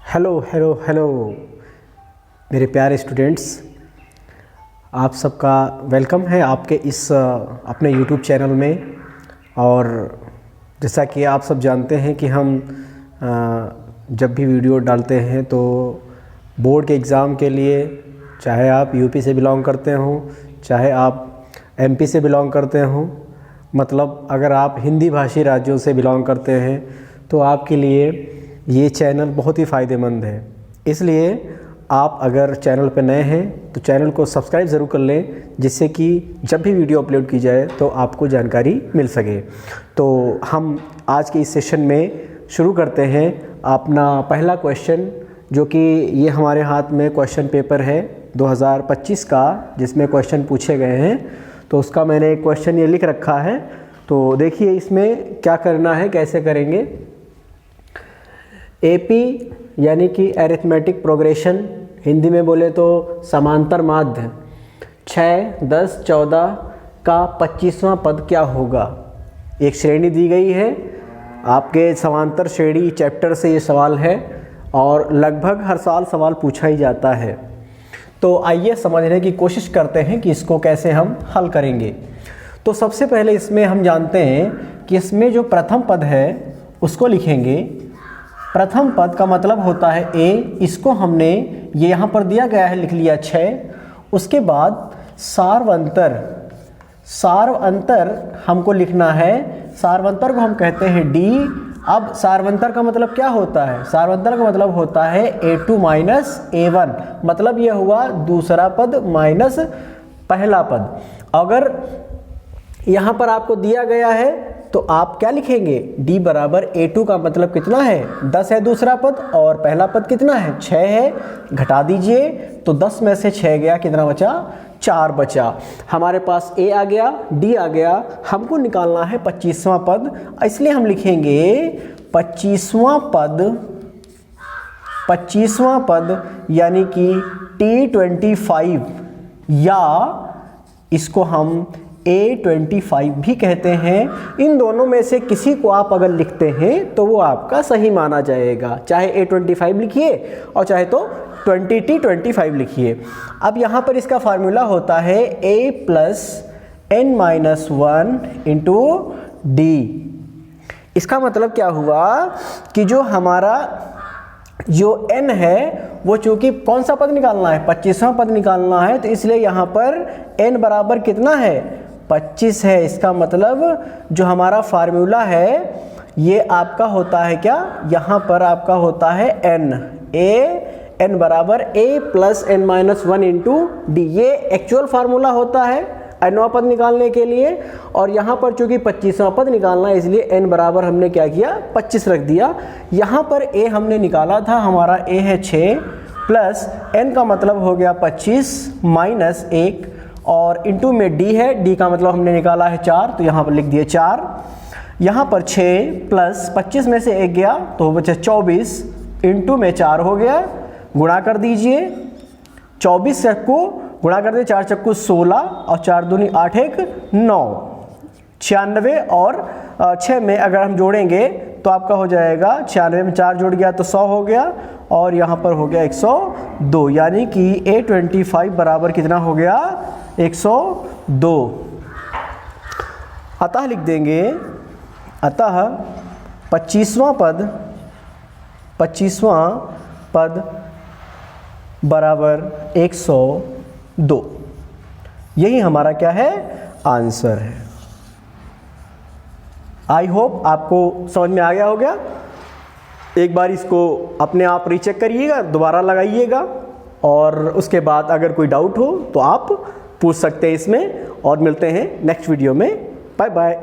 Hello hello hello मेरे प्यारे students, आप सबका वेलकम है आपके इस अपने यूट्यूब चैनल में। और जैसा कि आप सब जानते हैं कि हम जब भी वीडियो डालते हैं तो बोर्ड के एग्ज़ाम के लिए, चाहे आप यूपी से बिलोंग करते हों, चाहे आप एमपी से बिलोंग करते हों, मतलब अगर आप हिंदी भाषी राज्यों से बिलोंग करते हैं तो आपके लिए ये चैनल बहुत ही फ़ायदेमंद है। इसलिए आप अगर चैनल पर नए हैं तो चैनल को सब्सक्राइब ज़रूर कर लें, जिससे कि जब भी वीडियो अपलोड की जाए तो आपको जानकारी मिल सके। तो हम आज के इस सेशन में शुरू करते हैं अपना पहला क्वेश्चन, जो कि ये हमारे हाथ में क्वेश्चन पेपर है 2025 का, जिसमें क्वेश्चन पूछे गए हैं। तो उसका मैंने एक क्वेश्चन ये लिख रखा है, तो देखिए इसमें क्या करना है, कैसे करेंगे। एपी यानी कि अरिथमेटिक प्रोग्रेशन, हिंदी में बोले तो समांतर माध्य 6, 10, 14 का 25वां पद क्या होगा। एक श्रेणी दी गई है, आपके समांतर श्रेणी चैप्टर से ये सवाल है और लगभग हर साल सवाल पूछा ही जाता है। तो आइए समझने की कोशिश करते हैं कि इसको कैसे हम हल करेंगे। तो सबसे पहले इसमें हम जानते हैं कि इसमें जो प्रथम पद है उसको लिखेंगे। प्रथम पद का मतलब होता है ए, इसको हमने ये यहाँ पर दिया गया है लिख लिया 6। उसके बाद सार्वअंतर हमको लिखना है, सार्वअंतर को हम कहते हैं डी। अब सार्वअंतर का मतलब क्या होता है, सार्वअंतर का मतलब होता है A2 माइनस A1, मतलब ये हुआ दूसरा पद माइनस पहला पद। अगर यहाँ पर आपको दिया गया है तो आप क्या लिखेंगे, D बराबर A2 का मतलब कितना है 10 है दूसरा पद, और पहला पद कितना है 6 है, घटा दीजिए तो 10 में से 6 गया, कितना बचा 4 बचा। हमारे पास A आ गया, D आ गया, हमको निकालना है 25वां पद, इसलिए हम लिखेंगे 25वां पद यानी कि T25, या इसको हम A25 भी कहते हैं। इन दोनों में से किसी को आप अगर लिखते हैं तो वो आपका सही माना जाएगा, चाहे A25 लिखिए और चाहे तो 20T25 लिखिए। अब यहाँ पर इसका फार्मूला होता है A plus n-1 into D। इसका मतलब क्या हुआ कि जो हमारा जो n है वो चूंकि कौन सा पद निकालना है, 25वां पद निकालना है, तो इसलिए यहाँ पर n बराबर कितना है 25 है। इसका मतलब जो हमारा फार्मूला है ये आपका होता है क्या, यहाँ पर आपका होता है n बराबर A plus n-1 into D. ये एक्चुअल फार्मूला होता है nवां पद निकालने के लिए, और यहाँ पर चूंकि 25वां पद निकालना है इसलिए n बराबर हमने क्या किया 25 रख दिया। यहाँ पर a हमने निकाला था, हमारा a है 6 प्लस n का मतलब हो गया 25 माइनस 1, और इंटू में d है, d का मतलब हमने निकाला है 4, तो यहाँ पर लिख दिए 4। यहाँ पर 6 प्लस 25 में से 1 गया तो बचा 24, इंटू में 4 हो गया, गुणा कर दीजिए 24 को गुणा कर दे, 4 चक्कू 16 और 4 दूनी 8 1 9, 96 और 6 में अगर हम जोड़ेंगे तो आपका हो जाएगा 96 में 4 जुड़ गया तो 100 हो गया, और यहाँ पर हो गया 102, यानी कि A25 बराबर कितना हो गया 102। अतः लिख देंगे, अतः 25वां पद बराबर 102। यही हमारा क्या है आंसर है। आई होप आपको समझ में आ गया होगा। एक बार इसको अपने आप रीचेक करिएगा, दोबारा लगाइएगा, और उसके बाद अगर कोई डाउट हो तो आप पूछ सकते हैं इसमें। और मिलते हैं नेक्स्ट वीडियो में। Bye bye.